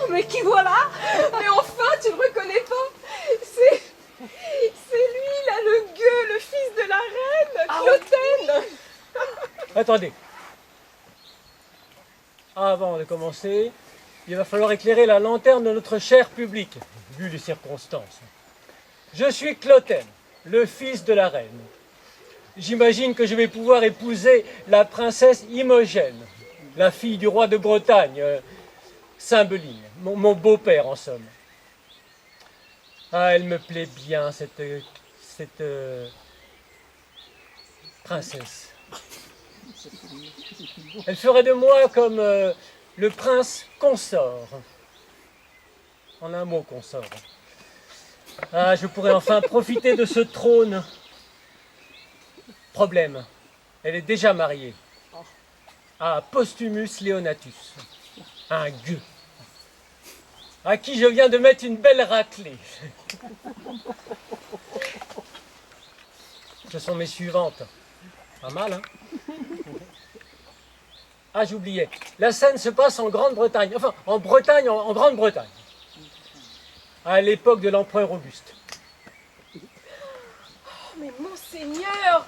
Mais qui voilà? Mais enfin, tu le reconnais pas? C'est lui, là, le gueux, le fils de la reine, Cloten. Attendez. Avant de commencer, il va falloir éclairer la lanterne de notre cher public, vu les circonstances. Je suis Cloten, le fils de la reine. J'imagine que je vais pouvoir épouser la princesse Imogène, la fille du roi de Bretagne, Cymbeline, mon beau-père en somme. Ah, elle me plaît bien, cette princesse. Elle ferait de moi comme le prince consort. En un mot, consort. Ah, je pourrais enfin profiter de ce trône. Problème, elle est déjà mariée à Postumus Leonatus, un gueux, à qui je viens de mettre une belle raclée. Ce sont mes suivantes. Pas mal, hein? Ah, j'oubliais. La scène se passe en Grande-Bretagne. Enfin, en Bretagne, en Grande-Bretagne. À l'époque de l'empereur Auguste. Oh, mais monseigneur,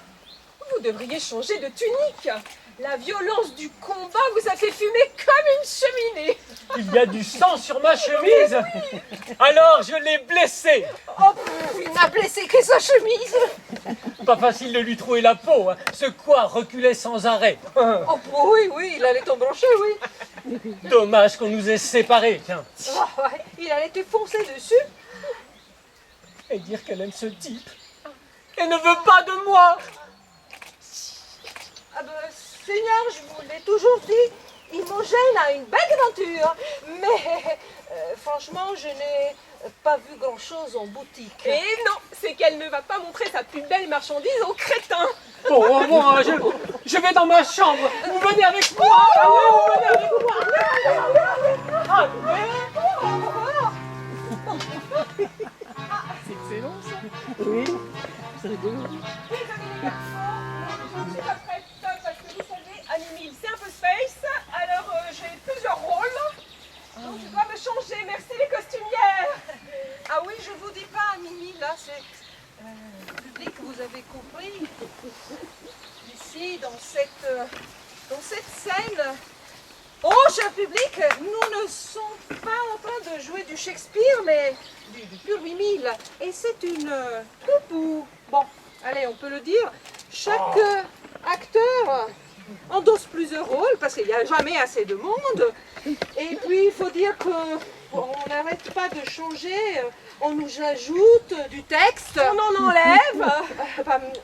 vous devriez changer de tunique. La violence du combat vous a fait fumer comme une cheminée. Il y a du sang sur ma chemise. Alors je l'ai blessé. Oh, il n'a blessé que sa chemise. Pas facile de lui trouver la peau, hein. Ce quoi reculait sans arrêt. Oh, oui, il allait t'embrancher, oui. Dommage qu'on nous ait séparés, tiens. Oh, ouais, il allait te foncer dessus. Et dire qu'elle aime ce type. Elle ne veut pas de moi. Ah ben, Seigneur, je vous l'ai toujours dit, Imogène a une belle aventure, mais franchement, je n'ai pas vu grand-chose en boutique. Et non, c'est qu'elle ne va pas montrer sa plus belle marchandise aux crétins. Bon, je vais dans ma chambre. Vous venez avec moi. Vous venez avec moi. C'est excellent ça. Oui, c'est rigolo. Je suis pas prête parce que vous savez, à Mimile, c'est un peu space, alors j'ai plusieurs rôles. Donc je dois me changer, merci les costumières. Ah oui, je vous dis pas, Mimi, là, c'est public, vous avez compris. Ici, dans cette scène, oh, cher public, nous ne sommes pas en train de jouer du Shakespeare, mais du pur Mimile. Et c'est une troupe où, bon, allez, on peut le dire, chaque acteur endosse plusieurs rôles, parce qu'il n'y a jamais assez de monde. Et puis, il faut dire qu'on n'arrête pas de changer. On nous ajoute du texte. On en enlève,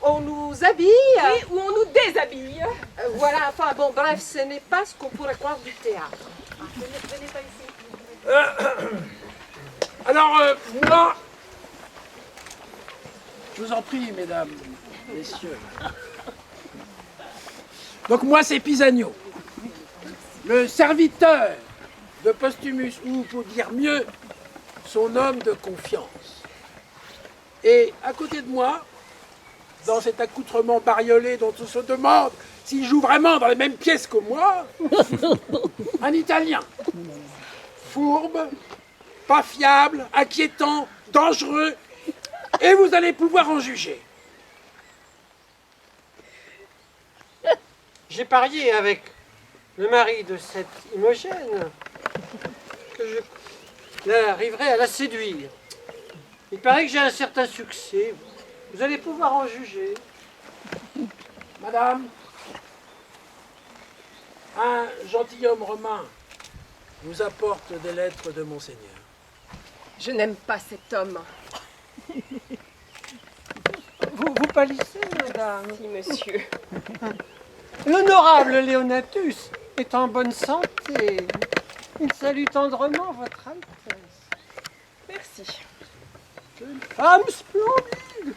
On nous habille. oui, ou on nous déshabille. Voilà, enfin bon, bref, ce n'est pas ce qu'on pourrait croire du théâtre. Venez pas ici. Alors, moi, je vous en prie, mesdames, messieurs. Donc moi, c'est Pisanio, le serviteur de Postumus, ou pour dire mieux, son homme de confiance. Et à côté de moi, dans cet accoutrement bariolé dont on se demande s'il joue vraiment dans les mêmes pièces que moi, un Italien, fourbe, pas fiable, inquiétant, dangereux, et vous allez pouvoir en juger. J'ai parié avec le mari de cette Imogène que je arriverai à la séduire. Il paraît que j'ai un certain succès. Vous allez pouvoir en juger. Madame, un gentilhomme romain vous apporte des lettres de Monseigneur. Je n'aime pas cet homme. Vous pâlissez, madame. Si, monsieur. L'honorable Leonatus est en bonne santé. Il salue tendrement votre Altesse. Merci. Jeune femme splendide.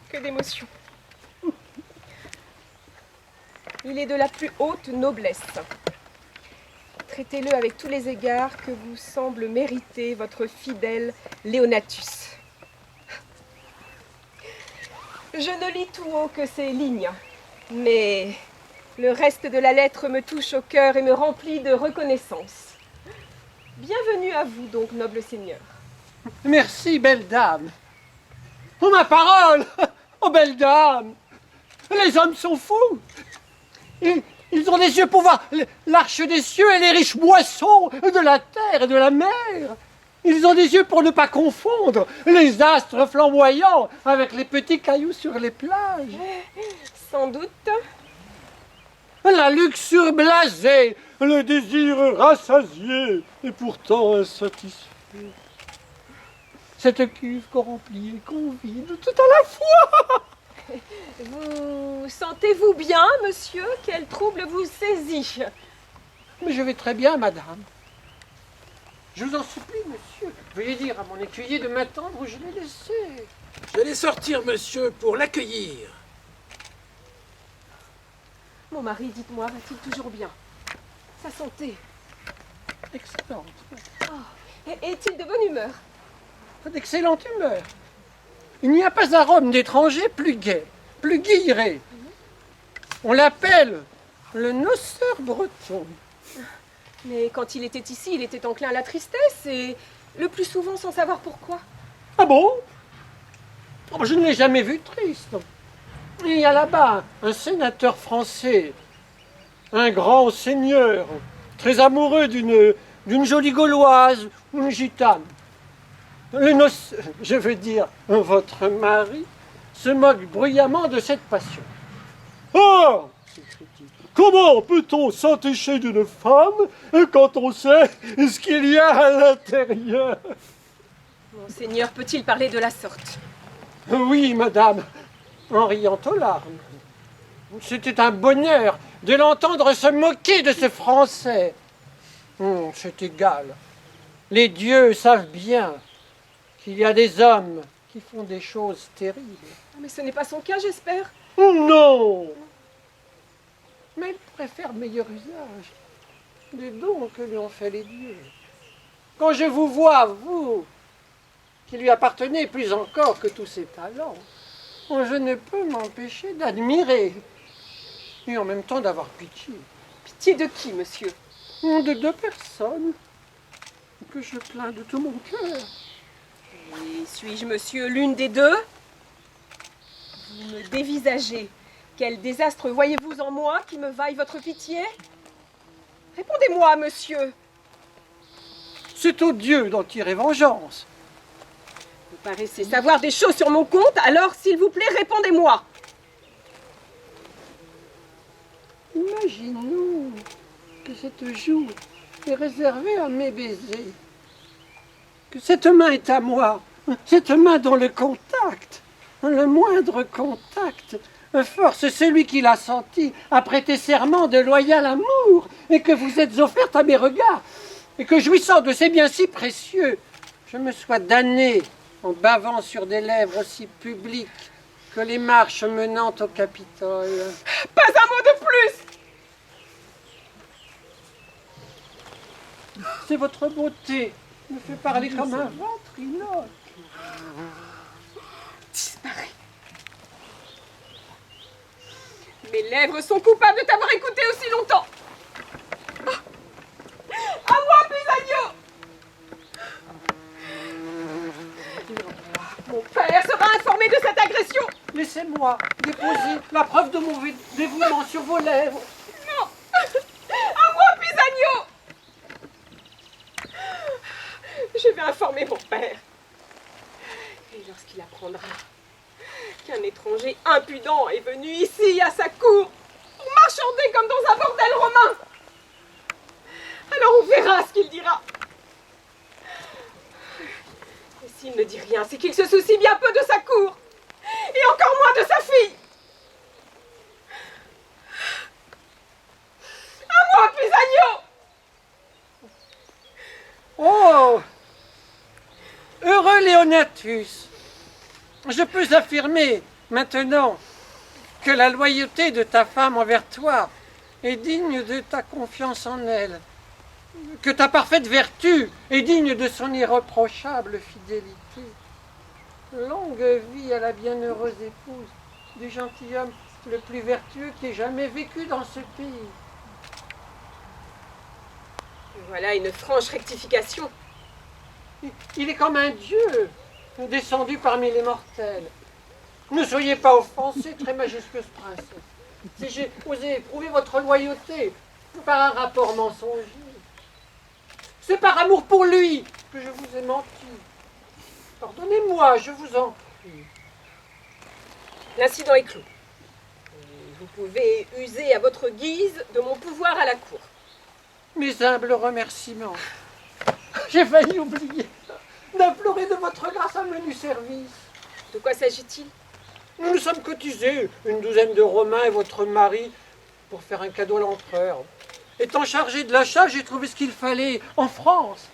Que d'émotion. Il est de la plus haute noblesse. Traitez-le avec tous les égards que vous semble mériter votre fidèle Léonatus. Je ne lis tout haut que ces lignes, mais le reste de la lettre me touche au cœur et me remplit de reconnaissance. Bienvenue à vous donc, noble seigneur. Merci, belle dame. Oh, ma parole! Oh, belle dame! Les hommes sont fous! Ils ont des yeux pour voir l'arche des cieux et les riches boissons de la terre et de la mer. Ils ont des yeux pour ne pas confondre les astres flamboyants avec les petits cailloux sur les plages. Sans doute. La luxure blasée, le désir rassasié et pourtant insatisfait. Cette cuve qu'on remplit et qu'on vide tout à la fois. Vous sentez-vous bien, monsieur? Quel trouble vous saisit? Mais je vais très bien, madame. Je vous en supplie, monsieur. Veuillez dire à mon écuyer de m'attendre où je l'ai laissé. Je vais sortir, monsieur, pour l'accueillir. Mon mari, dites-moi, va-t-il toujours bien? Sa santé? Excellente. Est-il de bonne humeur? D'excellente humeur. Il n'y a pas à Rome d'étranger plus gai, plus guilleret. On l'appelle le noceur breton. Mais quand il était ici, il était enclin à la tristesse et le plus souvent sans savoir pourquoi. Ah bon? Oh, je ne l'ai jamais vu triste. Il y a là-bas un sénateur français, un grand seigneur, très amoureux d'une jolie gauloise, une gitane. Je veux dire, votre mari se moque bruyamment de cette passion. Oh! s'écrie-t-il. Comment peut-on s'enticher d'une femme quand on sait ce qu'il y a à l'intérieur? Monseigneur peut-il parler de la sorte? Oui, madame, en riant aux larmes. C'était un bonheur de l'entendre se moquer de ce Français. C'est égal. Les dieux savent bien qu'il y a des hommes qui font des choses terribles. Mais ce n'est pas son cas, j'espère. Non! Mais il préfère meilleur usage des dons que lui ont fait les dieux. Quand je vous vois, vous, qui lui appartenez plus encore que tous ses talents, je ne peux m'empêcher d'admirer et en même temps d'avoir pitié. Pitié de qui, monsieur? De deux personnes que je plains de tout mon cœur. Et suis-je, monsieur, l'une des deux? Vous me dévisagez. Quel désastre voyez-vous en moi qui me vaille votre pitié? Répondez-moi, monsieur. C'est au Dieu d'en tirer vengeance. Vous paraissez savoir des choses sur mon compte, alors s'il vous plaît, répondez-moi. Imaginons que cette joue est réservée à mes baisers, que cette main est à moi, cette main dont le contact, le moindre contact, force celui qui l'a senti à prêter serment de loyal amour, et que vous êtes offerte à mes regards, et que jouissant de ces biens si précieux, je me sois damné en bavant sur des lèvres aussi publiques que les marches menant au Capitole. Pas un mot de plus. C'est votre beauté qui me fait parler comme un ventriloque. Disparaît. Mes lèvres sont coupables de t'avoir écouté aussi longtemps. À moi, Pisagno. Mon père sera informé de cette agression. Laissez-moi déposer la preuve de mon dévouement sur vos lèvres. Non. À moi, Pisagno. Je vais informer mon père. Et lorsqu'il apprendra qu'un étranger impudent est venu ici à sa cour pour marchander comme dans un bordel romain, alors on verra ce qu'il dira. Et S'il ne dit rien, c'est qu'il se soucie bien peu de sa cour, et encore moins de sa fille. À moi, Pisanio! Oh! Heureux Léonatus! Je peux affirmer maintenant que la loyauté de ta femme envers toi est digne de ta confiance en elle, que ta parfaite vertu est digne de son irréprochable fidélité. Longue vie à la bienheureuse épouse du gentilhomme le plus vertueux qui ait jamais vécu dans ce pays. Voilà une franche rectification. Il est comme un dieu descendu parmi les mortels. Ne soyez pas offensés, très majestueuse princesse. Si j'ai osé éprouver votre loyauté par un rapport mensonger, c'est par amour pour lui que je vous ai menti. Pardonnez-moi, je vous en prie. L'incident est clos. Vous pouvez user à votre guise de mon pouvoir à la cour. Mes humbles remerciements. J'ai failli oublier d'implorer de votre grâce un menu service. De quoi s'agit-il? Nous nous sommes cotisés, une douzaine de Romains et votre mari, pour faire un cadeau à l'empereur. Étant chargé de l'achat, j'ai trouvé ce qu'il fallait en France.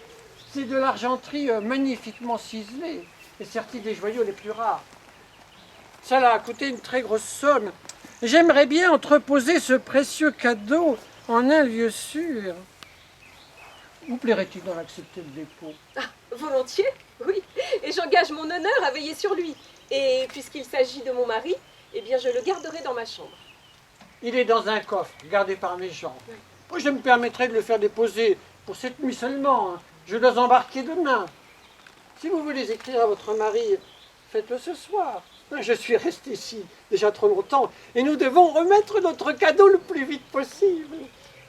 C'est de l'argenterie magnifiquement ciselée et sertie des joyaux les plus rares. Ça a coûté une très grosse somme. J'aimerais bien entreposer ce précieux cadeau en un lieu sûr. Vous plairait-il d'en accepter le dépôt? Ah, volontiers, oui. Et j'engage mon honneur à veiller sur lui. Et puisqu'il s'agit de mon mari, eh bien je le garderai dans ma chambre. Il est dans un coffre, gardé par mes gens. Je me permettrai de le faire déposer pour cette nuit seulement. Hein. Je dois embarquer demain. Si vous voulez écrire à votre mari, faites-le ce soir. Je suis resté ici déjà trop longtemps et nous devons remettre notre cadeau le plus vite possible.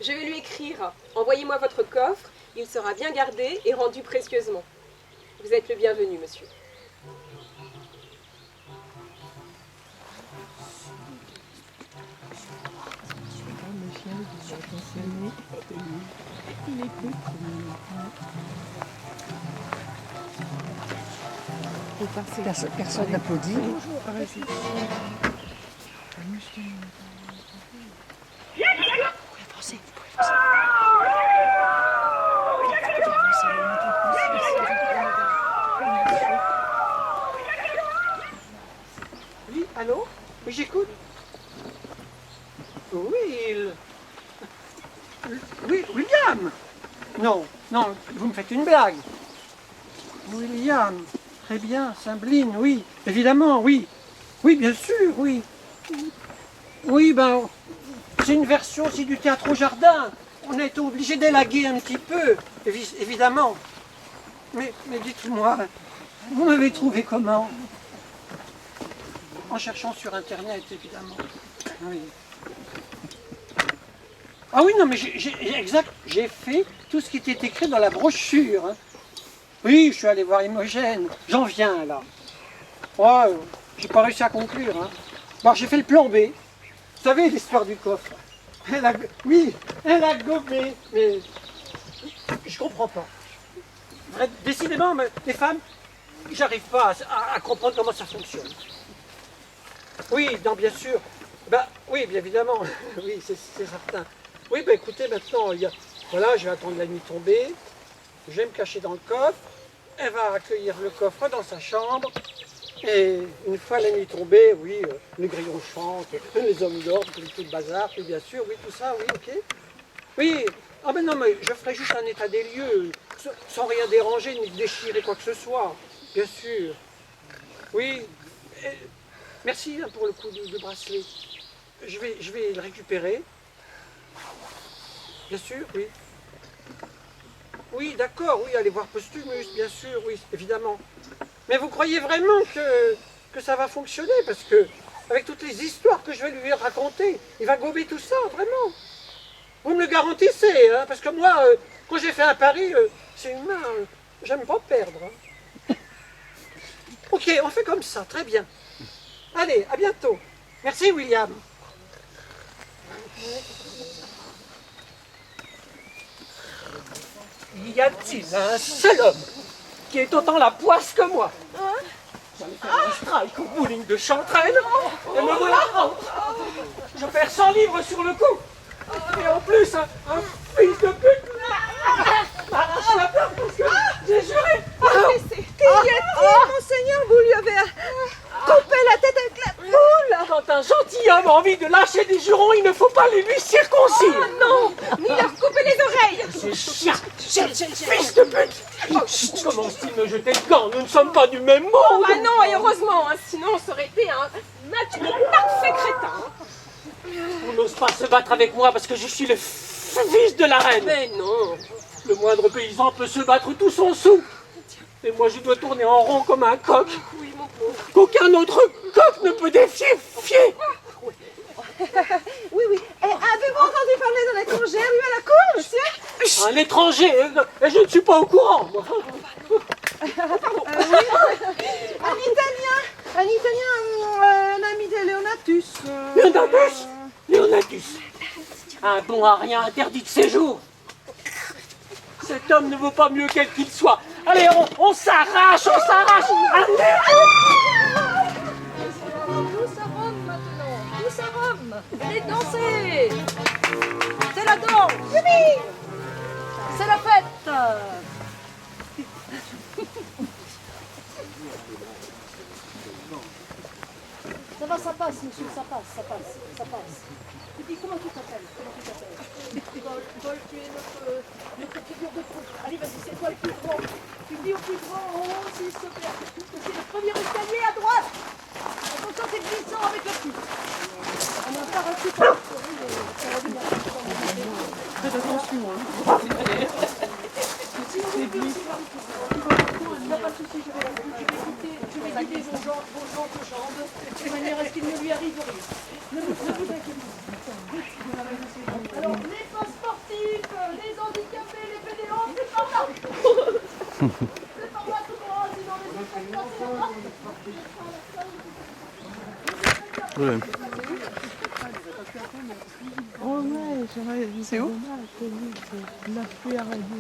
Je vais lui écrire. Envoyez-moi votre coffre, il sera bien gardé et rendu précieusement. Vous êtes le bienvenu, monsieur. Personne n'applaudit. Oui, allô? Oui, j'écoute. Oui, Oui, William! Non, vous me faites une blague. William, très bien, Cymbeline, oui, évidemment, oui. Oui, bien sûr, oui. Oui, ben, c'est une version aussi du théâtre au jardin. On a été obligé d'élaguer un petit peu, évidemment. Mais dites-moi, vous m'avez trouvé comment? En cherchant sur Internet, évidemment. Oui. Ah oui, non, mais j'ai fait tout ce qui était écrit dans la brochure. Hein. Oui, je suis allé voir Imogène. J'en viens, là. Ouais, j'ai pas réussi à conclure. Hein. Bon, j'ai fait le plan B. Vous savez, l'histoire du coffre. Elle a gobé, mais je comprends pas. Décidément, les femmes, j'arrive pas à comprendre comment ça fonctionne. Oui, non, bien sûr. Bah, oui, bien évidemment. Oui, c'est certain. Oui, bah écoutez, maintenant, voilà, je vais attendre la nuit tombée. Je vais me cacher dans le coffre. Elle va accueillir le coffre dans sa chambre. Et une fois la nuit tombée, oui, les grillons chantent, les hommes dorment, tout le bazar, oui, bien sûr, oui, tout ça, oui, ok. Oui, ah ben non, mais je ferai juste un état des lieux, sans rien déranger, ni déchirer quoi que ce soit, bien sûr. Oui, merci hein, pour le coup de bracelet. Je vais le récupérer. Bien sûr, oui. Oui, d'accord, oui, allez voir Postumus, bien sûr, oui, évidemment. Mais vous croyez vraiment que ça va fonctionner? Parce que, avec toutes les histoires que je vais lui raconter, il va gober tout ça, vraiment. Vous me le garantissez, hein, parce que moi, quand j'ai fait un pari, c'est humain, j'aime pas perdre. Hein. Ok, on fait comme ça, très bien. Allez, à bientôt. Merci, William. Y a-t-il un seul homme qui est autant la poisse que moi. J'allais faire un strike au bowling de Chantraine, et me voilà rentre. Je perds 100 livres sur le coup. Et en plus, un fils de pute m'arrache la peur parce que j'ai juré. Qu'y a-t-il, monseigneur? Vous lui avez coupé la tête avec la boule. Quand un gentilhomme a envie de lâcher des jurons, il ne faut pas les lui circoncire. Non, ni leur couper les oreilles. Ces chiens, fils de pute. Chut, commence-t-il me jeter le camp? Nous ne sommes pas du même monde. Ah non, et heureusement, hein, sinon ça aurait été un parfait crétin. On n'ose pas se battre avec moi parce que je suis le fils de la reine. Mais non. Le moindre paysan peut se battre tout son sou. Et moi je dois tourner en rond comme un coq. Oui, mon pauvre. Qu'aucun autre coq ne peut défier. Oui, oui. Et avez-vous entendu parler d'un étranger arrivé à la cour, monsieur? Un étranger, et je ne suis pas au courant. moi. Un Italien, un ami de Leonatus. Leonatus. Un bon à rien interdit de séjour. Cet homme ne vaut pas mieux quel qu'il soit. Allez, on s'arrache. Allez. Tous à Rome maintenant, tous à Rome. Allez danser. C'est la danse. C'est la fête. Ça va, ça passe, monsieur, ça passe. Tu dis, comment tu t'appelles? Paul, tu es notre figure de proue. Allez, vas-y, c'est toi le plus grand. Tu dis au plus grand, en haut, s'il te plaît. C'est le premier escalier à droite. Attention, c'est glissant avec le pied. On en part un petit peu. Ça va bien. Faites attention, hein. C'est glissant. Il n'y a pas de souci, je vais guider vos jambes, de manière à ce qu'il ne lui arrive rien. Ne vous inquiétez pas. Alors, les pas sportifs, les handicapés, les pédélos, c'est par là. C'est par là tout droit, sinon les autres c'est là. C'est où?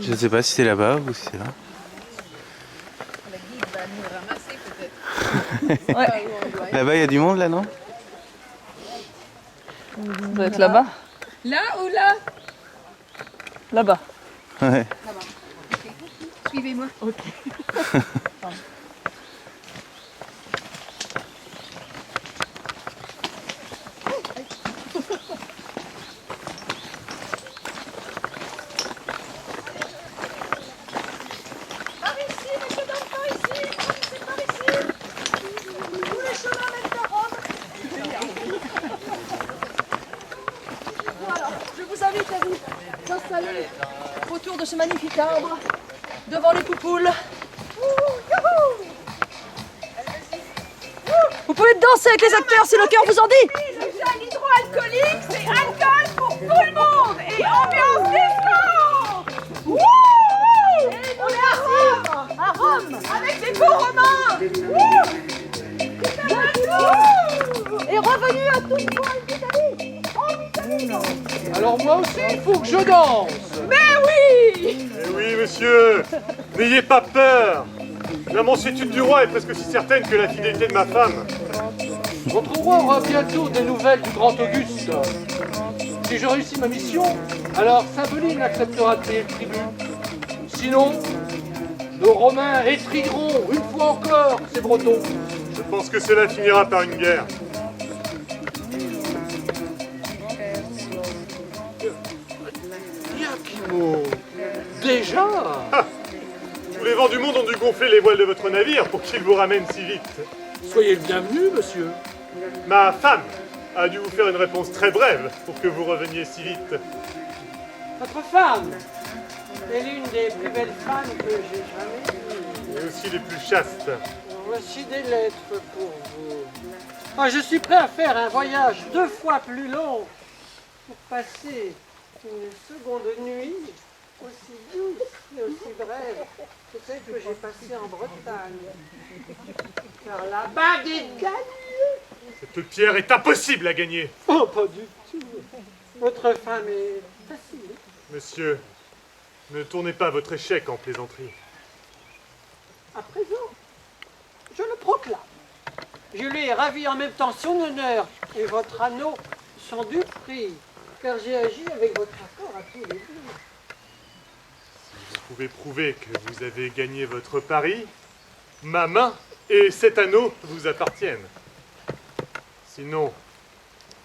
Je ne sais pas si c'est là-bas ou si c'est là. Ouais. Là-bas, il y a du monde, là, non? Ça doit être là-bas. Là ou là? Là-bas. Ouais. Suivez-moi. Ok. Par ici, messieurs, dames, par ici. C'est par ici. Tous les chemins mènent à Rome. Voilà, je vous invite à vous installer autour de ce magnifique arbre, devant les poupoules. Vous pouvez danser avec les acteurs si le cœur vous en dit. Le gel hydroalcoolique, c'est alcool pour tout le monde. Et ambiance disco. Wouh! On est À Rome, avec des beaux romains. Wouh! et revenu à toute fois en Italie. Alors moi aussi, il faut que je danse. Mais oui! Eh oui, monsieur, n'ayez pas peur. La mansuétude du roi est presque aussi certaine que la fidélité de ma femme. Votre roi aura bientôt des nouvelles du grand Auguste. Si je réussis ma mission, alors Saint-Beline acceptera de payer le tribut. Sinon, nos Romains étrieront une fois encore ces Bretons. Je pense que cela finira par une guerre. Iachimo, déjà? Tous les vents du monde ont dû gonfler les voiles de votre navire pour qu'il vous ramène si vite. Soyez le bienvenu, monsieur. Ma femme a dû vous faire une réponse très brève pour que vous reveniez si vite. Votre femme est l'une des plus belles femmes que j'ai jamais vues. Et aussi les plus chastes. Voici des lettres pour vous. Ah, je suis prêt à faire un voyage 2 fois plus long pour passer une seconde nuit aussi douce et aussi brève que celle que j'ai passée en Bretagne. Car la bague est gagnée. Cette pierre est impossible à gagner. Oh, pas du tout. Votre femme est facile. Monsieur, ne tournez pas votre échec en plaisanterie. À présent, je le proclame. Je lui ai ravi en même temps son honneur et votre anneau sont du prix, car j'ai agi avec votre accord à tous les deux. Vous pouvez prouver que vous avez gagné votre pari, ma main et cet anneau vous appartiennent. Sinon,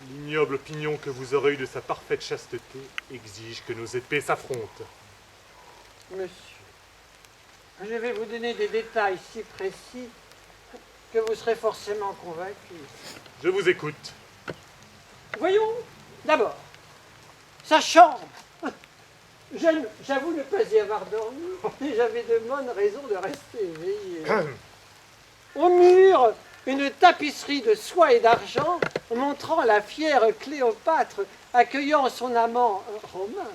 l'ignoble opinion que vous aurez eue de sa parfaite chasteté exige que nos épées s'affrontent. Monsieur, je vais vous donner des détails si précis que vous serez forcément convaincu. Je vous écoute. Voyons, d'abord, sa chambre. J'avoue ne pas y avoir dormi, et j'avais de bonnes raisons de rester éveillé. Au mur, une tapisserie de soie et d'argent montrant la fière Cléopâtre accueillant son amant romain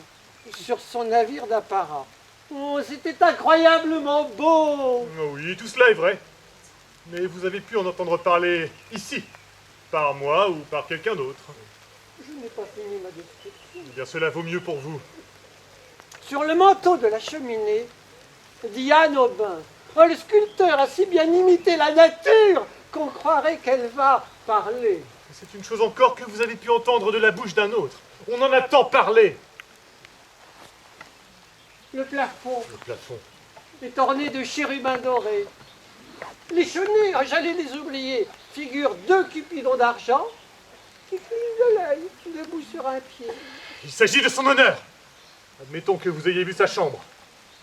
sur son navire d'apparat. Oh, c'était incroyablement beau! Oh oui, tout cela est vrai. Mais vous avez pu en entendre parler ici, par moi ou par quelqu'un d'autre. Je n'ai pas fini ma description. Eh bien, cela vaut mieux pour vous. Sur le manteau de la cheminée, Diane au bain. Oh, le sculpteur a si bien imité la nature qu'on croirait qu'elle va parler. C'est une chose encore que vous avez pu entendre de la bouche d'un autre. On en a tant parlé. Le plafond Le plafond. est orné de chérubins dorés. Les chenets, oh, j'allais les oublier, figurent deux cupidons d'argent qui clignent de l'œil debout sur un pied. Il s'agit de son honneur. Admettons que vous ayez vu sa chambre.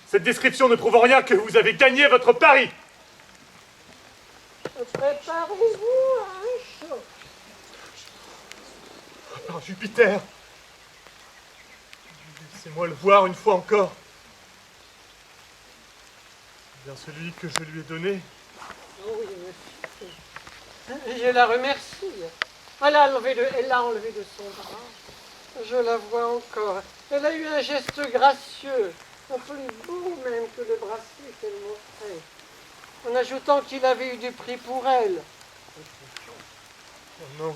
Cette description ne prouve en rien que vous avez gagné votre pari. Préparez-vous à un choc. Par Jupiter. Laissez-moi le voir une fois encore. C'est bien celui que je lui ai donné. Oh oui, monsieur. Je la remercie. Elle l'a enlevé de son bras. Je la vois encore. Elle a eu un geste gracieux, un plus beau même que le bracelet qu'elle m'offrait, en ajoutant qu'il avait eu du prix pour elle. Oh non,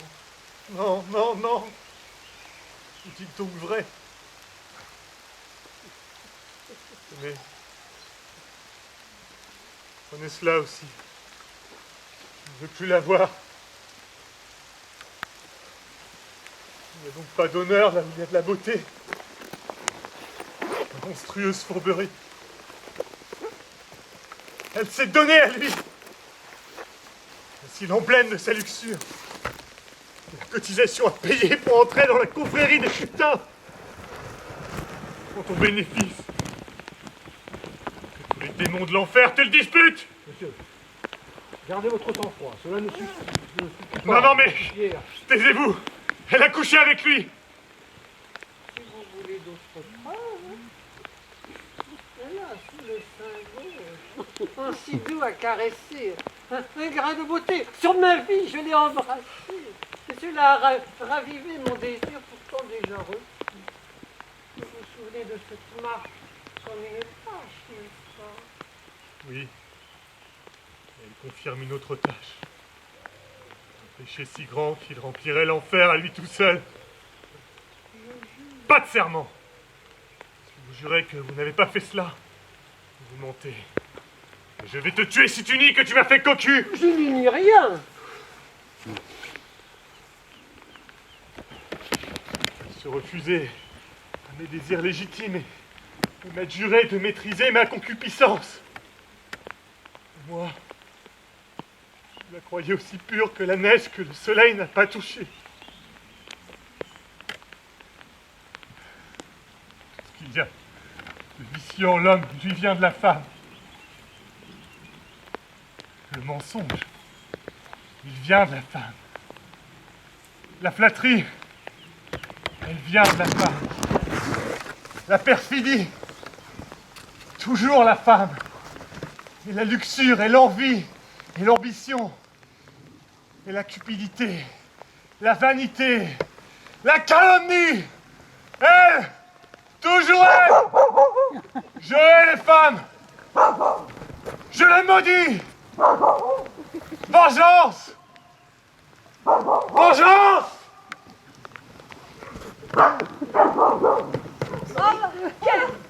non, non, non. Dites donc vrai. Mais prenez cela aussi. Je ne veux plus la voir. Il n'y a donc pas d'honneur là où il y a de la beauté. Monstrueuse fourberie. Elle s'est donnée à lui. Voici l'emblème de sa luxure. La cotisation à payer pour entrer dans la confrérie des putains. Pour ton bénéfice. Que tous les démons de l'enfer te le disputent. Monsieur, gardez votre sang-froid. Cela ne suffit pas. Non, non, mais Pierre, taisez-vous. Elle a couché avec lui. Si vous voulez d'autres preuves, elle a sous le sein gauche, un si doux à caresser, un grain de beauté. Sur ma vie, je l'ai embrassé. Et cela a ravivé mon désir pourtant déjà reçu. Vous vous souvenez de cette marque comme une tâche, n'est-ce pas? Oui. Elle confirme une autre tâche. Un péché si grand qu'il remplirait l'enfer à lui tout seul. Pas de serment. Si vous jurez que vous n'avez pas fait cela, vous mentez. Et je vais te tuer si tu nies que tu m'as fait cocu. Je n'y nie rien. Se refuser à mes désirs légitimes et m'a juré de maîtriser ma concupiscence. Et moi, je la croyais aussi pure que la neige que le soleil n'a pas touchée. Tout ce qu'il y a de vicieux en l'homme lui vient de la femme. Le mensonge, il vient de la femme. La flatterie, elle vient de la femme. La perfidie, toujours la femme. Et la luxure, et l'envie, et l'ambition, et la cupidité, la vanité, la calomnie. Elle, toujours elle. Je hais les femmes. Je les maudis. Vengeance. Vengeance.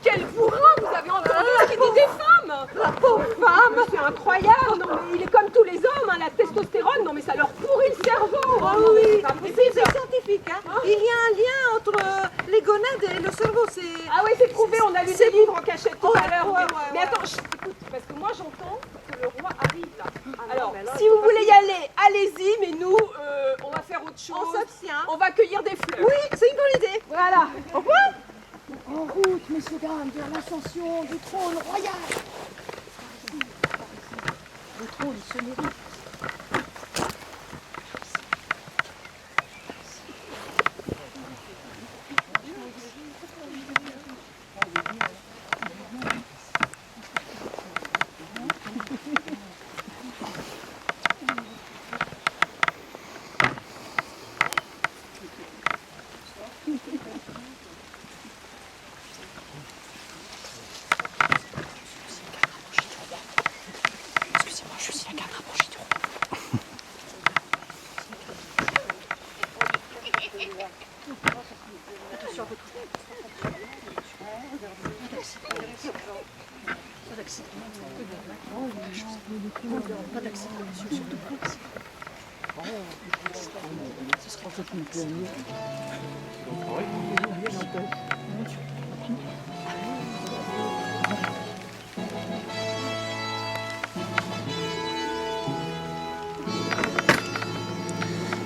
Quel bourrin! Vous avez entendu ce qu'il dit des femmes! La pauvre femme! C'est incroyable! Non mais il est comme tous les hommes, hein, la testostérone, non mais ça leur pourrit le cerveau! Oh oui, c'est pas mais possible. c'est scientifique. Hein. Il y a un lien entre les gonades et le cerveau. C'est Ah oui, c'est prouvé, on a lu des livres en cachette tout à l'heure. ouais, Mais ouais. attends, écoute, parce que moi j'entends que le roi arrive là. Alors, mais là, si il vous faut voulez y aller, allez-y, mais nous, on va faire autre chose. On s'abstient. On va cueillir des fleurs. Oui, c'est une bonne idée. Voilà. Au revoir. En route, messieurs, dames, vers l'ascension du trône royal. Le trône se mérite.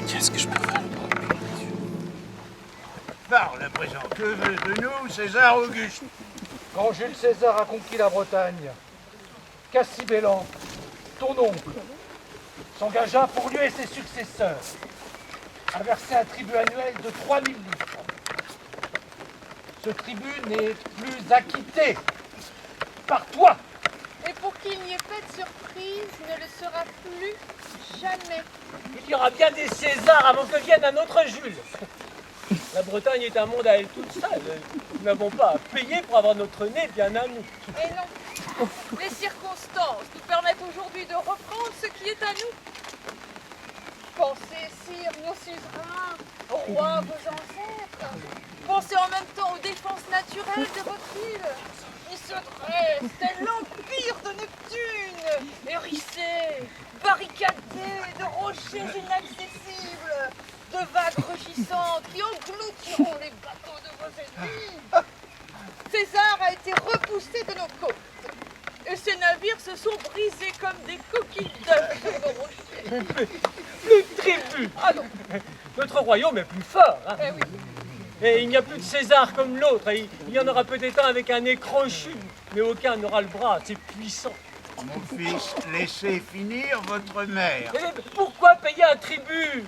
Qu'est-ce que je peux faire? Parle à présent, que veut de nous César Auguste? Quand Jules César a conquis la Bretagne, Cassibélan, ton oncle, s'engagea pour lui et ses successeurs à verser un tribut annuel de 3000 livres. Ce tribut n'est plus acquitté par toi. Et pour qu'il n'y ait pas de surprise, il ne le sera plus jamais. Il y aura bien des Césars avant que vienne un autre Jules. La Bretagne est un monde à elle toute seule. Nous n'avons pas à payer pour avoir notre nez bien à nous. Et non, les circonstances nous permettent aujourd'hui de reprendre ce qui est à nous. Pensez, sire, nos suzerains, aux rois, vos ancêtres. Pensez en même temps aux défenses naturelles de votre île. Il se dresse tel l'empire de Neptune, hérissé, barricadé de rochers inaccessibles, de vagues rugissantes qui engloutiront les bateaux de vos ennemis. César a été repoussé de nos côtes, et ses navires se sont brisés comme des coquilles d'œufs sur nos rochers. Plus de tribut. Ah non. Notre royaume est plus fort. Hein. Eh oui. Et il n'y a plus de César comme l'autre. Il y en aura peut-être un avec un nez crochu, mais aucun n'aura le bras assez puissant. Mon fils, laissez finir votre mère. Et pourquoi payer un tribut?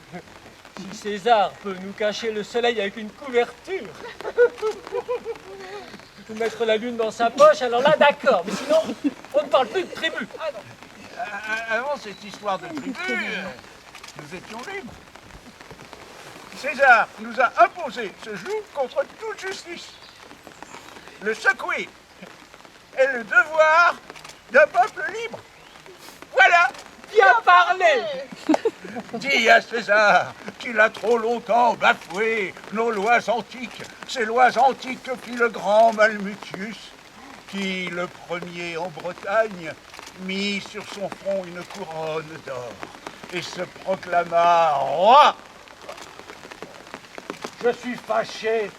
Si César peut nous cacher le soleil avec une couverture, ou mettre la lune dans sa poche, alors là d'accord, mais sinon on ne parle plus de tribut. Ah non. Avant cette histoire de tribu, nous étions libres. César nous a imposé ce joug contre toute justice. Le secouer est le devoir d'un peuple libre. Voilà. Bien parlé. Dis à César qu'il a trop longtemps bafoué nos lois antiques, ces lois antiques que fit le grand Malmutius, qui, le premier en Bretagne, mit sur son front une couronne d'or et se proclama roi. Je suis fâché,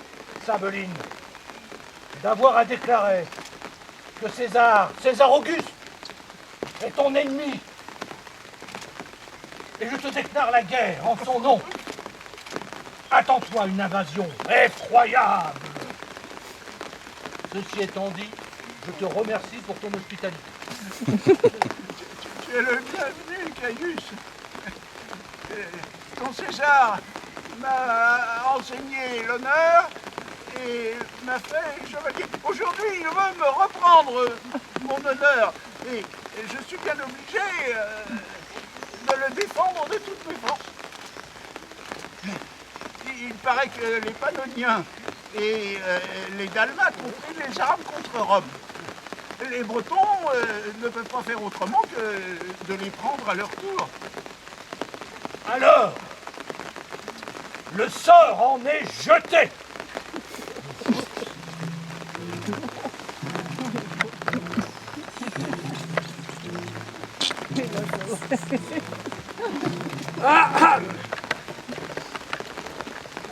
Sabeline, d'avoir à déclarer que César Auguste, est ton ennemi. Et je te déclare la guerre en son nom. Attends-toi une invasion effroyable. Ceci étant dit, je te remercie pour ton hospitalité. Tu es le bienvenu, Caius. Ton César m'a enseigné l'honneur et m'a fait chevalier. Aujourd'hui, il veut me reprendre mon honneur. Et je suis bien obligé de le défendre de toutes mes forces. Il paraît que les Pannoniens et les Dalmates ont pris les armes contre Rome. Les Bretons ne peuvent pas faire autrement que de les prendre à leur tour. Alors, le sort en est jeté.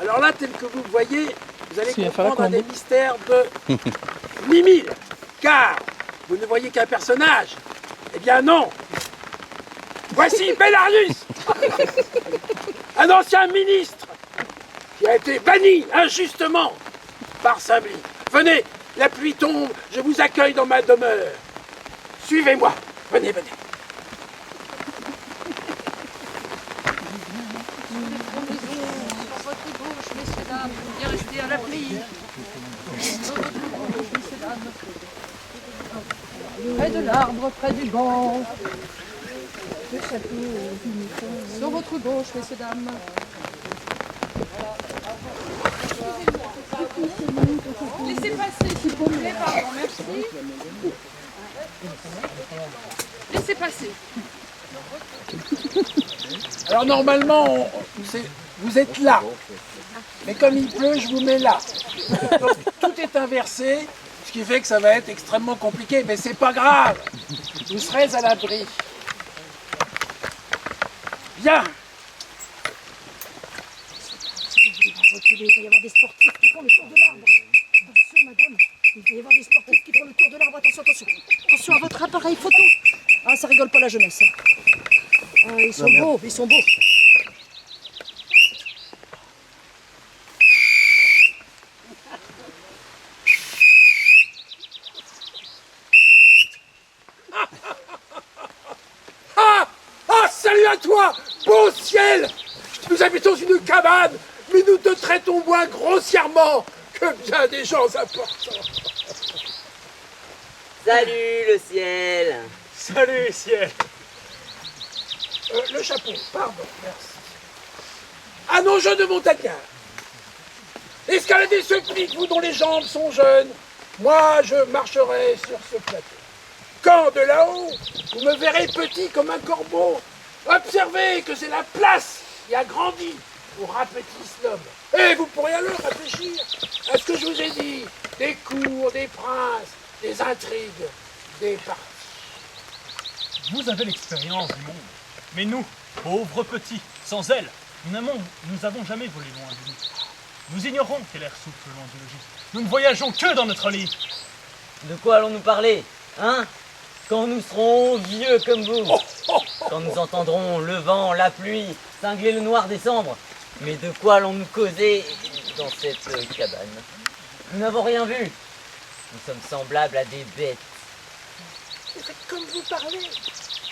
Alors là, tel que vous le voyez, vous allez Il va falloir comprendre un qu'on des mystères de Mimile. Car vous ne voyez qu'un personnage. Eh bien non. Voici Bellarius, un ancien ministre qui a été banni injustement par Saint-Blis. Venez, la pluie tombe, je vous accueille dans ma demeure. Suivez-moi, venez, venez. Dans votre bouche, messieurs, dames, bien rester à l'abri. Près de l'arbre, près du banc. Le château, sur votre gauche, messieurs, dames. Laissez passer, s'il vous plaît, pardon, merci. Laissez passer. Alors normalement, vous êtes là. Mais comme il pleut, je vous mets là. Donc, tout est inversé, ce qui fait que ça va être extrêmement compliqué. Mais c'est pas grave. Vous serez à l'abri. Bien. Reculez, il va y avoir des sportifs qui font le tour de l'arbre. Attention, madame, il va y avoir des sportifs qui font le tour de l'arbre. Attention, attention. Attention à votre appareil photo. Ah, ça rigole pas la jeunesse. Ah, ils sont beaux, ils sont beaux. Salut à toi, beau ciel. Nous habitons une cabane, mais nous te traitons moins grossièrement que bien des gens importants. Salut le ciel. Salut, ciel. Le chapeau, pardon, merci. À nos jeunes montagnards. Escaladez ce pic, vous dont les jambes sont jeunes. Moi, je marcherai sur ce plateau. Quand de là-haut, vous me verrez petit comme un corbeau, observez que c'est la place qui a grandi pour rapetisse l'homme. Et vous pourrez alors réfléchir à ce que je vous ai dit, des cours, des princes, des intrigues, des parties. Vous avez l'expérience du monde. Mais nous, pauvres petits, sans elle, nous n'avons jamais volé loin de nous. Nous ignorons quel air souffle l'andiologie. Nous ne voyageons que dans notre lit. De quoi allons-nous parler, hein? Quand nous serons vieux comme vous. Quand nous entendrons le vent, la pluie, cingler le noir décembre. Mais de quoi allons-nous causer dans cette cabane? Nous n'avons rien vu. Nous sommes semblables à des bêtes. Mais faites comme vous parlez.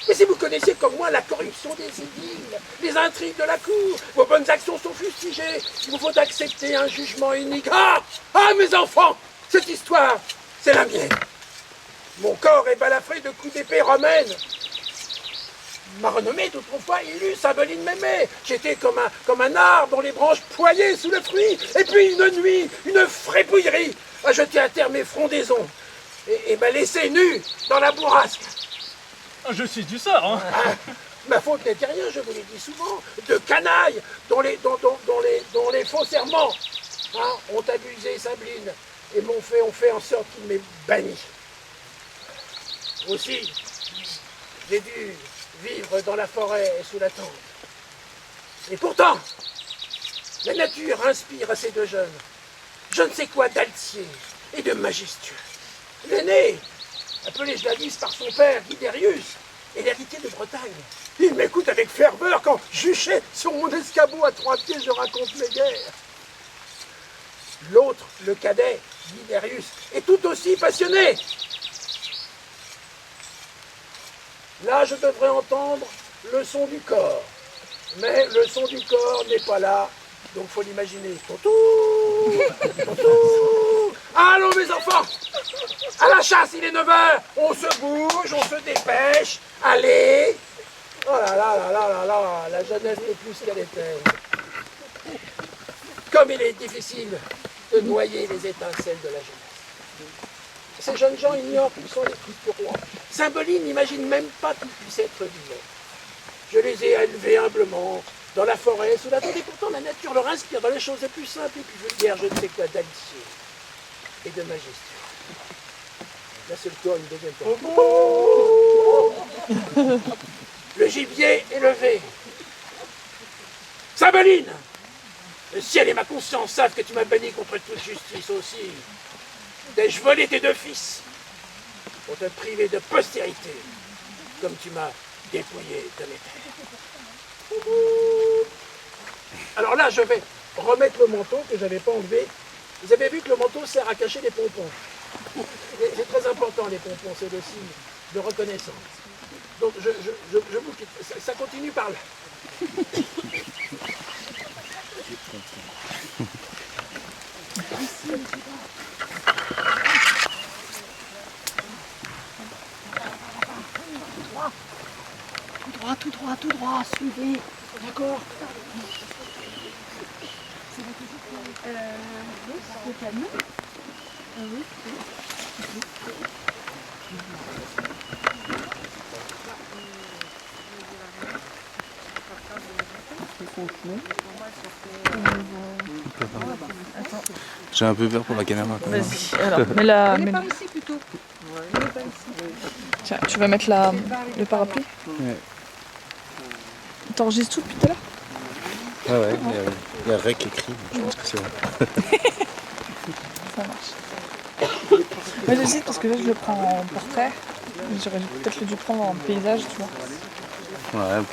Mais si vous connaissiez comme moi la corruption des édiles, les intrigues de la cour, vos bonnes actions sont fustigées, il vous faut accepter un jugement unique. Ah, mes enfants, cette histoire, c'est la mienne. Mon corps est balafré de coups d'épée romaine. Ma renommée d'autrefois illus Sabeline m'aimait. J'étais comme un arbre dont les branches ployaient sous le fruit. Et puis une nuit, une frépouillerie a jeté à terre mes frondaisons et m'a laissé nu dans la bourrasque. Je suis du sort, hein. Ma faute n'était rien, je vous l'ai dit souvent, de canailles dont les faux serments ont abusé Sabeline et ont fait en sorte qu'il m'ait banni. Aussi, j'ai dû vivre dans la forêt et sous la tente. Et pourtant, la nature inspire à ces deux jeunes je ne sais quoi d'altier et de majestueux. L'aîné, appelé jadis par son père Guiderius, est l'héritier de Bretagne. Il m'écoute avec ferveur quand, juché sur mon escabeau à 3 pieds, je raconte mes guerres. L'autre, le cadet, Guiderius, est tout aussi passionné. Là, je devrais entendre le son du corps. Mais le son du corps n'est pas là, donc faut l'imaginer. Tontou, tontou. Allons mes enfants, à la chasse, il est 9h. On se bouge, on se dépêche. Allez. Oh là là là là là là, la jeunesse n'est plus ce qu'elle était. Comme il est difficile de noyer les étincelles de la jeunesse. Ces jeunes gens ignorent qui sont les futurs rois. Saint-Beline n'imagine même pas qu'ils puissent être vivants. Je les ai élevés humblement, dans la forêt, sous la tente, et pourtant la nature leur inspire dans les choses les plus simples et plus vulgaires, je ne sais quoi, d'alitier et de majestueux. Là, c'est le tour une deuxième fois. Le gibier est levé. Saint-Beline, Le ciel et ma conscience savent que tu m'as banni contre toute justice aussi. T'ai-je volé tes 2 fils pour te priver de postérité, comme tu m'as dépouillé de mes terres. Alors là, je vais remettre le manteau que je n'avais pas enlevé. Vous avez vu que le manteau sert à cacher les pompons. C'est très important, les pompons, c'est le signe de reconnaissance. Donc je vous quitte. Ça continue par là. Tout droit, suivez. D'accord. Le calme. Oui. J'ai un peu peur pour la caméra. Vas-y, alors, mets-la. Elle est par ici plutôt. Tiens, tu vas mettre le parapluie. Ouais. T'enregistres tout depuis tout à l'heure? Ouais, il y a REC écrit, je pense que c'est bon. Ça marche. Moi j'hésite parce que là je le prends en portrait. J'aurais peut-être dû prendre en paysage, tu vois. Ouais,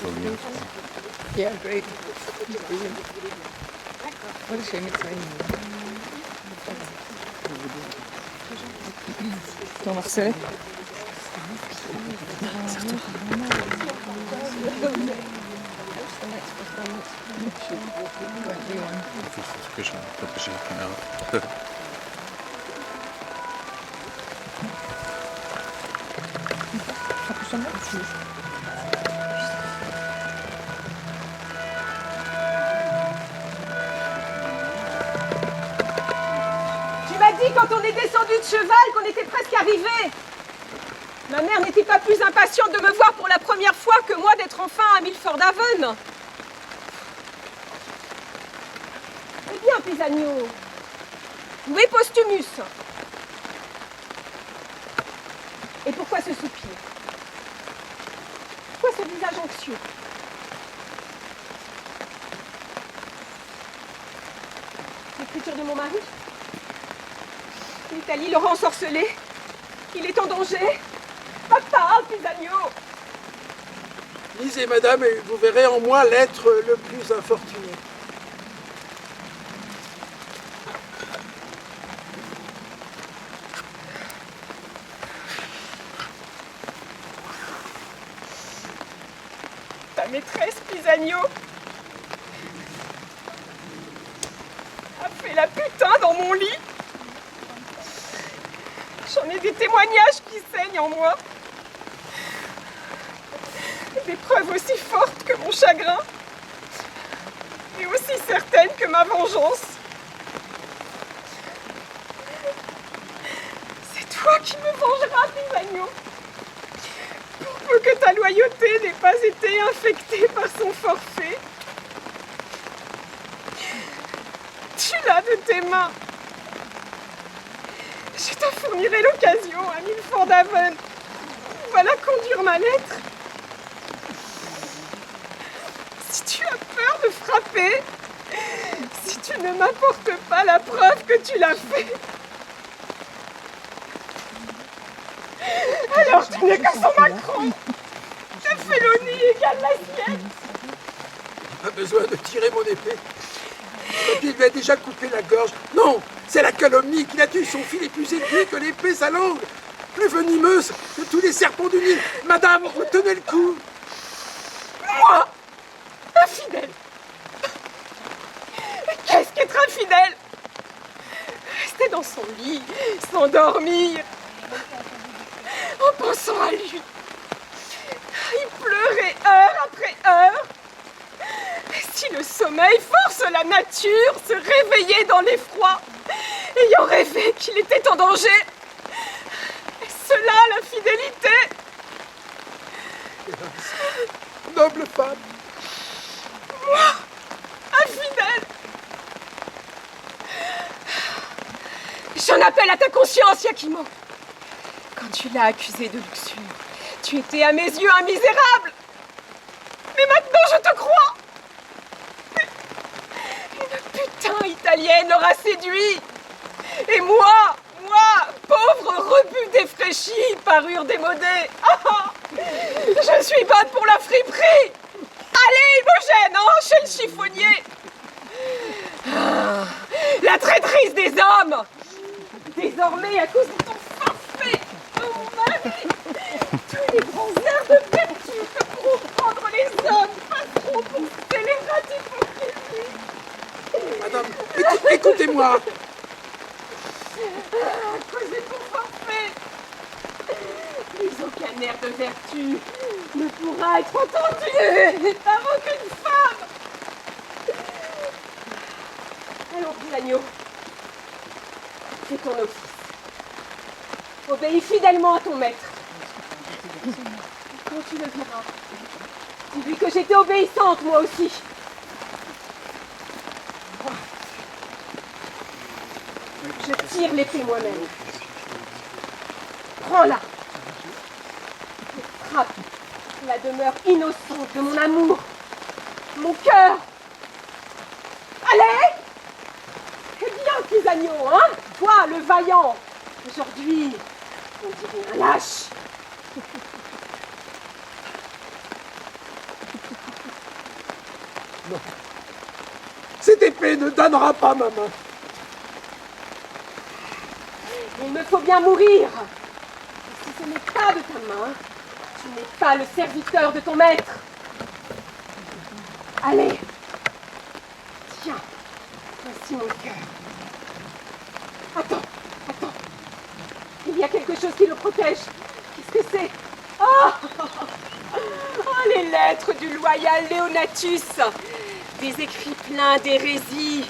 faut mieux. Yeah, great. On va resserrer. Faut que je protège la caméra. Tu m'as dit quand on est descendu de cheval qu'on était presque arrivé. Ma mère n'était pas plus impatiente de me voir pour la première fois que moi d'être enfin à Milford-Haven. Eh bien, Pisanio, où est Postumus? Et pourquoi ce soupir? Pourquoi ce visage anxieux? L'écriture de mon mari? L'Italie l'aura ensorcelé. Il est en danger. Papa, Pisanio! Lisez, madame, et vous verrez en moi l'être le plus infortuné. Ta maîtresse, Pisanio, a fait la putain dans mon lit. J'en ai des témoignages qui saignent en moi. Des preuves aussi fortes que mon chagrin. Et aussi certaines que ma vengeance. C'est toi qui me vengeras, Pisanio. Pour peu que ta loyauté n'ait pas été infectée par son forfait. Tu l'as de tes mains. Je te fournirai l'occasion à Milford-Haven. Voilà conduire ma lettre. Si tu as peur de frapper, si tu ne m'apportes pas la preuve que tu l'as fait, alors tu n'es que son Macron. Ta félonie égale la sienne. Pas besoin de tirer mon épée. Quand il lui a déjà coupé la gorge. Non, c'est la calomnie qui a tué. Son fil est plus aigu que l'épée, sa langue plus venimeuse que tous les serpents du Nil. Madame, vous tenez le coup. Moi, infidèle. Qu'est-ce qu'être infidèle? Rester dans son lit, s'endormir, en pensant à lui. Il pleurait heure après heure. Si le sommeil force la nature, se réveiller dans l'effroi, ayant rêvé qu'il était en danger, est-ce là la fidélité? Noble femme. Moi, infidèle. J'en appelle à ta conscience, Iachimo. Quand tu l'as accusé de luxure, tu étais à mes yeux un misérable. Mais maintenant, je te crois. italienne l'aura séduit. Et moi, pauvre rebut défraîchi, parure démodée, je suis bonne pour la friperie. Allez, Imogène, chez le chiffonnier. La traîtrise des hommes. Désormais, à cause de ton forfait, mon mari, tous les grands airs de vertu que pourront prendre les hommes passeront pour scélérate hypocrisie. Madame, écoutez-moi. À cause de ton forfait, plus aucun air de vertu ne pourra être entendu par aucune femme. Allons, Pisagno, fais ton office. Obéis fidèlement à ton maître. Quand tu le verras, dis-lui que j'étais obéissante, moi aussi. Je tire l'épée moi-même. Prends-la. Et frappe la demeure innocente de mon amour, mon cœur. Allez! Eh bien, Pisagno, hein? Toi, le vaillant. Aujourd'hui, on dirait un lâche. Non. Cette épée ne donnera pas ma main. Il me faut bien mourir. Et si ce n'est pas de ta main, tu n'es pas le serviteur de ton maître. Allez. Tiens, voici mon cœur. Attends. Il y a quelque chose qui le protège. Qu'est-ce que c'est? Oh, les lettres du loyal Léonatus. Des écrits pleins d'hérésie.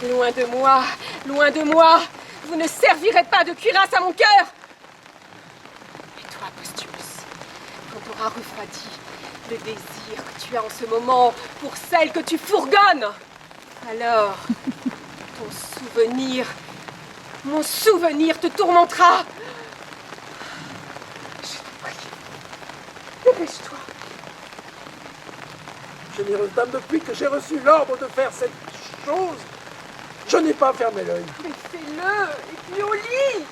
Loin de moi, vous ne servirez pas de cuirasse à mon cœur. Et toi, Postumus, quand tu auras refroidi le désir que tu as en ce moment pour celle que tu fourgonnes, alors mon souvenir te tourmentera. Je t'en prie, dépêche-toi. Généreuse dame, depuis que j'ai reçu l'ordre de faire cette chose, je n'ai pas fermé l'œil. Mais fais-le, et puis au lit.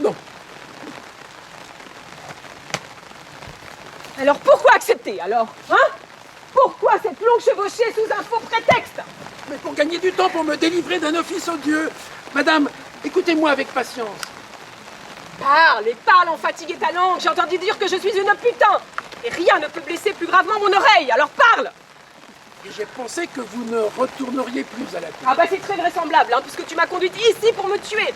Non. Alors pourquoi accepter, alors, hein? Pourquoi cette longue chevauchée sous un faux prétexte? Mais pour gagner du temps, pour me délivrer d'un office odieux. Madame, écoutez-moi avec patience. Parle, en fatiguer ta langue. J'ai entendu dire que je suis une putain. Et rien ne peut blesser plus gravement mon oreille, alors parle. Et j'ai pensé que vous ne retourneriez plus à la cour. Ah bah c'est très vraisemblable, hein, puisque tu m'as conduite ici pour me tuer.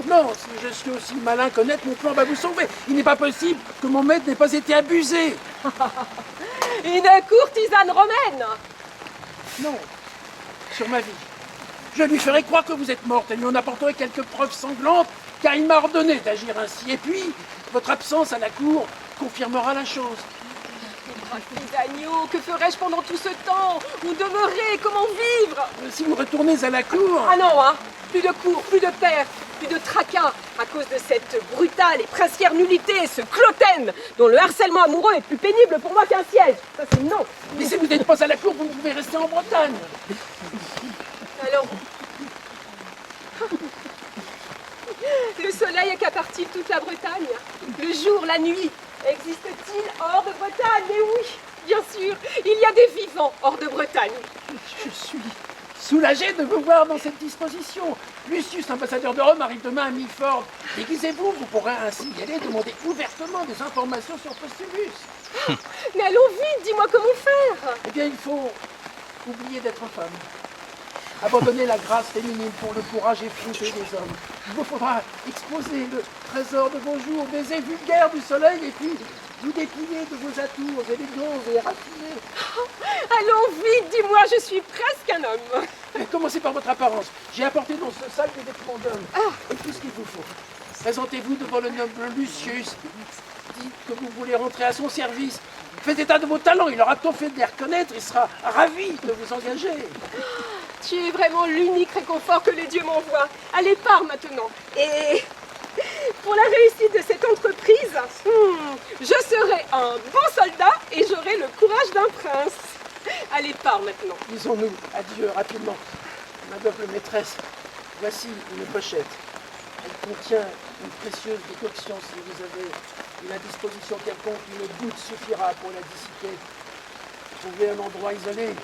Non, si je suis aussi malin qu'honnête, mon plan va vous sauver. Il n'est pas possible que mon maître n'ait pas été abusé. Une courtisane romaine. Non, sur ma vie. Je lui ferai croire que vous êtes morte et lui en apporterai quelques preuves sanglantes, car il m'a ordonné d'agir ainsi. Et puis, votre absence à la cour confirmera la chose. Mes agneaux, que ferais-je pendant tout ce temps? Où demeurer? Comment vivre? Si vous retournez à la cour... Ah non, hein. Plus de cour, plus de père, plus de tracas, à cause de cette brutale et princière nullité, ce Cloten, dont le harcèlement amoureux est plus pénible pour moi qu'un siège. Ça c'est non. Mais si vous n'êtes pas à la cour, vous pouvez rester en Bretagne. Alors... Le soleil accapare-t-il toute la Bretagne? Le jour, la nuit, existe-t-il hors de Bretagne? Mais oui, bien sûr, il y a des vivants hors de Bretagne. Je suis soulagé de vous voir dans cette disposition. Lucius, ambassadeur de Rome, arrive demain à Milford. Déguisez-vous, vous pourrez ainsi y aller demander ouvertement des informations sur Postumus. Mais allons vite, dis-moi comment faire. Eh bien, il faut oublier d'être femme. Abandonner la grâce féminine pour le courage effronté des hommes. Il vous faudra exposer le trésor de vos jours, baiser vulgaires du soleil, et puis vous déplier de vos atours élégants et raffinés. Allons vite, dis-moi, je suis presque un homme. Commencez par votre apparence. J'ai apporté dans ce sac des vêtements d'homme. Et tout ce qu'il vous faut. Présentez-vous devant le noble Lucius. Dites que vous voulez rentrer à son service. Faites état de vos talents. Il aura tant fait de les reconnaître. Il sera ravi de vous engager. Tu es vraiment l'unique réconfort que les dieux m'envoient. Allez, pars maintenant. Et pour la réussite de cette entreprise, je serai un bon soldat et j'aurai le courage d'un prince. Allez, pars maintenant. Disons-nous adieu rapidement. Ma noble maîtresse, voici une pochette. Elle contient une précieuse décoction. Si vous avez une indisposition quelconque, une goutte suffira pour la dissiper. Trouvez un endroit isolé.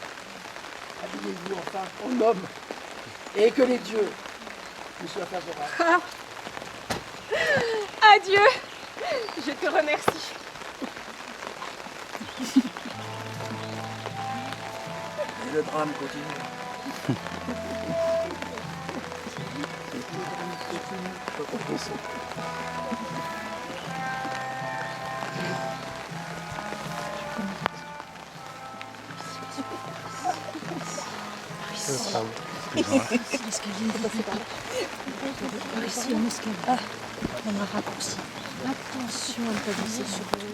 Habillez-vous enfin en homme. Et que les dieux nous soient favorables. Adieu. Je te remercie. Et le drame continue. L'escalier, on peut passer par là. Par ici, un escalier. Ah, on a raccourci. Attention à ne pas glisser sur eux.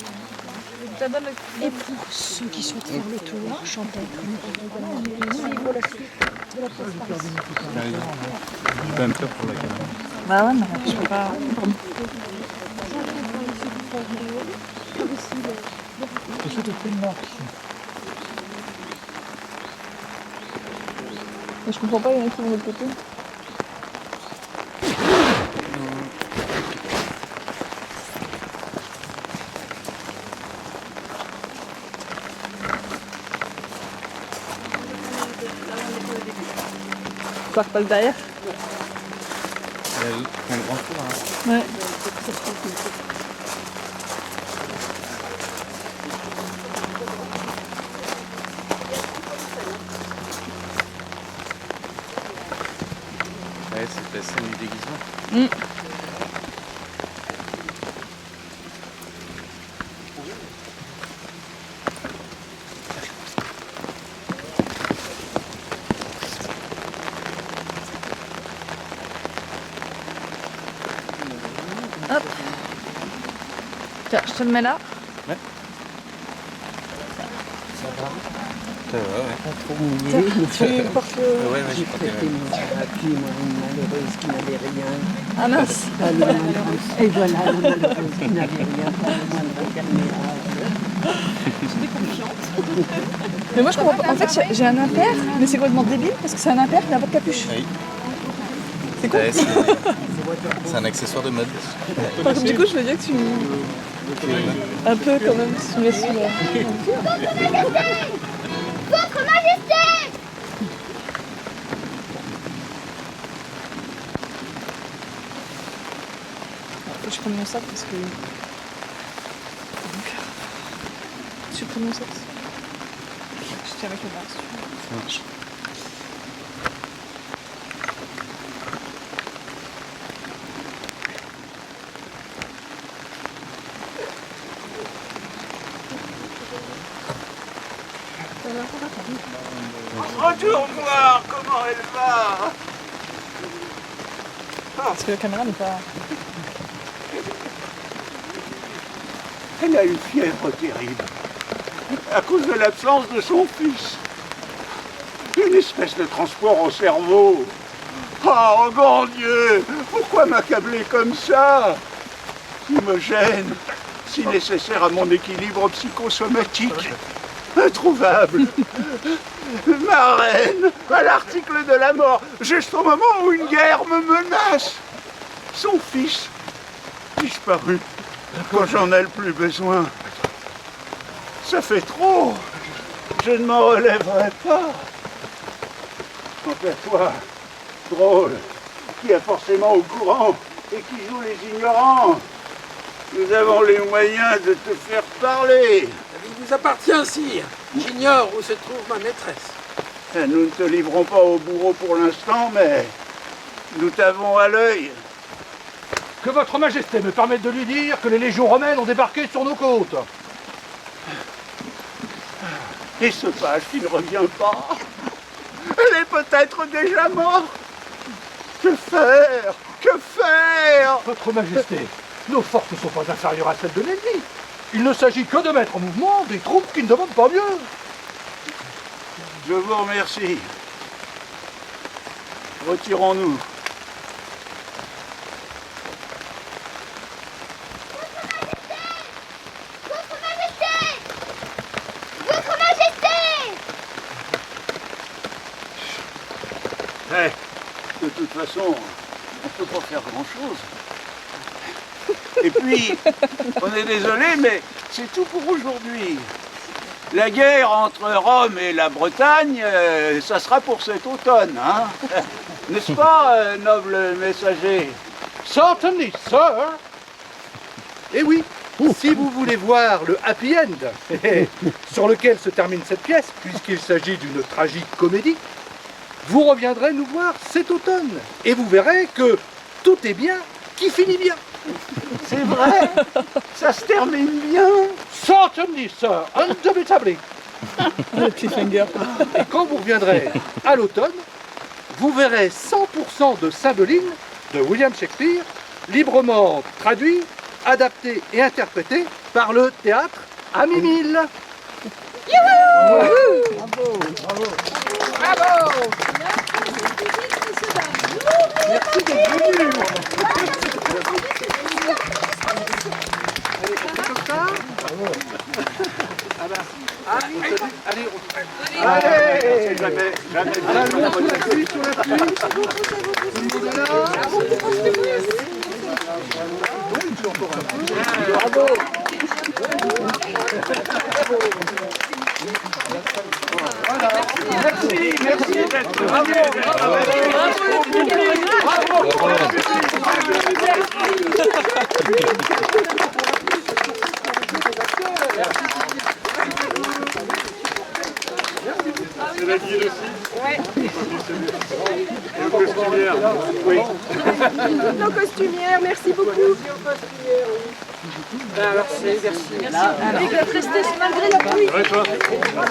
Et pour ceux qui souhaitent faire le tour, champêtre, suivre la suite de la place par ici. J'ai quand même peur pour la caméra. Bah ouais, mais je peux pas. Mais je comprends pas, il y en a qui vont de l'autre côté. J'espère pas le derrière. Un grand tour, hein. Ouais. Ouais, c'est la scène du déguisement. Hop. Tiens, je te le mets là. Ouais. Ça va, ouais. Pas trop mouillé. Tu portes le... Ouais, ouais, j'ai porté Prêté mon parapluie, moi, une malheureuse qui n'avait rien. Ah mince. Pas le moindre. Et voilà, la malheureuse qui n'avait rien, pas le moindre carnérage. J'étais confiante. Mais moi je comprends pas. En fait, j'ai un impair, mais c'est complètement débile parce que c'est un impair qui n'a pas de capuche. Oui. C'est con. Ouais, c'est un accessoire de mode. Par contre, du coup, je veux dire que tu... Un peu quand même, tu mets sous la... Votre Majesté! Faut que je prenne mon sac parce que... Tu prends mon sac. Je tiens avec le bras. Si tu veux. Ça marche. Retourne voir comment elle va. Parce que la caméra n'est pas... Elle a une fièvre terrible à cause de l'absence de son fils. Une espèce de transport au cerveau. Oh, grand Dieu, pourquoi m'accabler comme ça? Il me gêne, si nécessaire à mon équilibre psychosomatique. Introuvable. Ma reine, à l'article de la mort, juste au moment où une guerre me menace. Son fils, disparu, quand j'en ai le plus besoin. Ça fait trop. Je ne m'en relèverai pas. Quant à toi, drôle, qui est forcément au courant et qui joue les ignorants, nous avons les moyens de te faire parler. Il vous appartient, sire. J'ignore où se trouve ma maîtresse. Nous ne te livrons pas au bourreau pour l'instant, mais nous t'avons à l'œil. Que votre majesté me permette de lui dire que les légions romaines ont débarqué sur nos côtes. Et ce page qui ne revient pas, elle est peut-être déjà morte. Que faire? Que faire? Votre majesté, nos forces ne sont pas inférieures à celles de l'ennemi. Il ne s'agit que de mettre en mouvement des troupes qui ne demandent pas mieux. Je vous remercie. Retirons-nous. Votre Majesté! Votre Majesté! Ouais, de toute façon, on peut pas faire grand-chose. Et puis, on est désolé, mais c'est tout pour aujourd'hui. La guerre entre Rome et la Bretagne, ça sera pour cet automne, hein? N'est-ce pas, noble messager? Certainly, sir. Et oui, si vous voulez voir le happy end sur lequel se termine cette pièce, puisqu'il s'agit d'une tragique comédie, vous reviendrez nous voir cet automne et vous verrez que tout est bien qui finit bien. C'est vrai, ça se termine bien. Certainly, sir, indubitably. Le cliffhanger. Et quand vous reviendrez à l'automne, vous verrez 100% de Cymbeline de William Shakespeare, librement traduit, adapté et interprété par le théâtre à Mimile. Bravo. Merci d'être venu. Allez, jamais. Merci d'être C'est la guide aussi? Ouais. Et aux costumières? Oui. Nos costumières, merci beaucoup. Alors, merci. Avec la tristesse malgré la pluie. Ouais, toi?